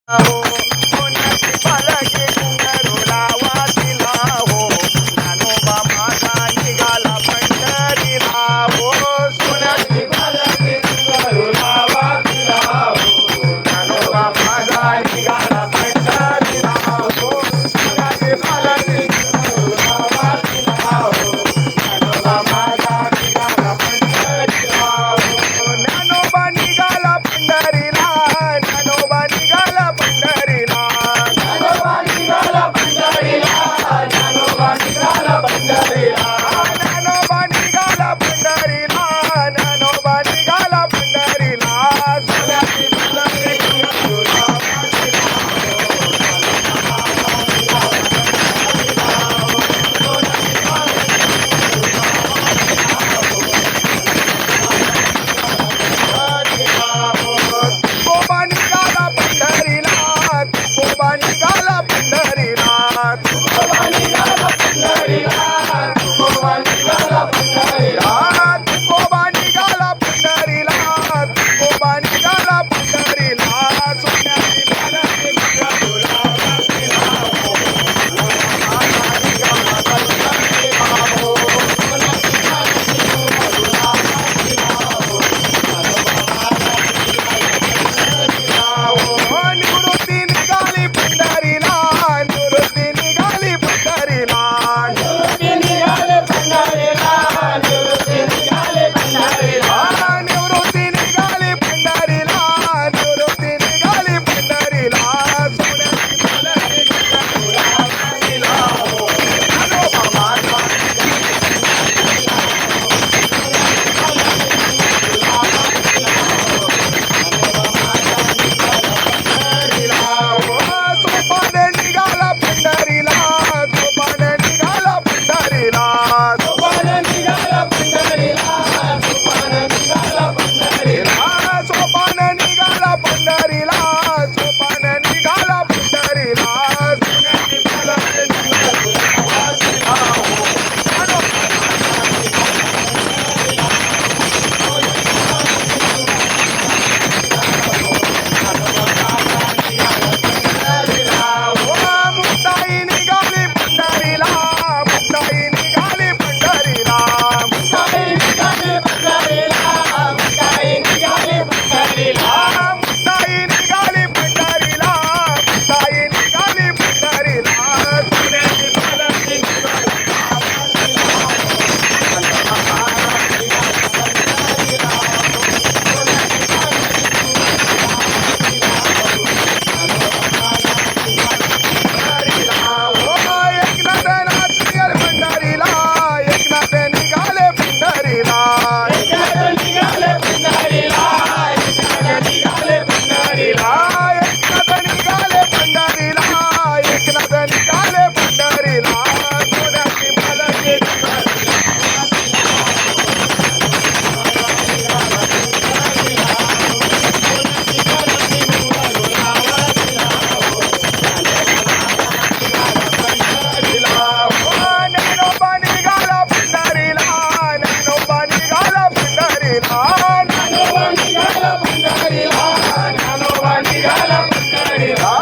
हो सोन्याची पालखी घुंगरूला वाटीला हो ज्ञानोबा माझा निघाला पंढरीला हो सोन्याची पालखी घुंगरूला वाटीला हो ज्ञानोबा माझा निघाला पंढरीला हो सोन्याची पालखी घुंगरूला वाटीला हो ज्ञानोबा माझा निघाला पंढरीला हो ज्ञानोबा निघाला पंढरीला ज्ञानोबा निघाला पंढरीला ज्ञानोबा निघाला पंढरीला ज्ञानोबा निघाला पंढरीला ज्ञानोबा निघाला पंढरीला ज्ञानोबा निघाला पंढरीला सोन्याची पालखी घुंगरूला तुकोबा निघाला पंढरीला तुकोबा निघाला पंढरीला तुकोबा निघाला पंढरीला तुकोबा निघाला पंढरीला तुकोबा निघाला पंढरीला तुकोबा निघाला पंढरीला सोन्याची पालखी घुंगरूला वाटीला हो निघाला पंढरीला हो सोन्याची पालखी घुंगरूला वाटीला हो निवृत्ती निघाली पंढरीला निवृत्ती निघाली पंढरीला निवृत्ती निघाली पंढरीला निवृत्ती निघाली पंढरीला निवृत्ती निघाली पंढरीला निवृत्ती निघाली पंढरीला सोन्याची पालखी घुंगरूला वाटीला हो ज्ञानोबा माझा सोपाने निघाला पंढरीला सोपाने निघाला पंढरीला सोपाने निघाला पंढरीला सोपाने निघाला पंढरीला सोपाने निघाला पंढरीला सोपाने निघाला पंढरीला सोन्याची पालखी घुंगरूला वाटीला हो मुक्ताई निघाली पंढरीला मुक्ताई निघाली पंढरीला मुक्ताई निघाली पंढरीला मुक्ताई निघाली पंढरीला मुक्ताई निघाली पंढरीला मुक्ताई निघाली पंढरीला सोन्याची पालखी घुंगरूला एकनाथ पंढरीला एकनाथ निघाले पंढरीला एकनाथ निघाले पंढरीला एकनाथ निघाले पंढरीला एकनाथ निघाले पंढरीला एकनाथ निघाले पंढरीला सोन्याची पालखी ज्ञानोबा निघाला पंढरीला ज्ञानोबा निघाला पंढरीला ज्ञानोबा निघाला पंढरीला ज्ञानोबा निघाला पंढरीला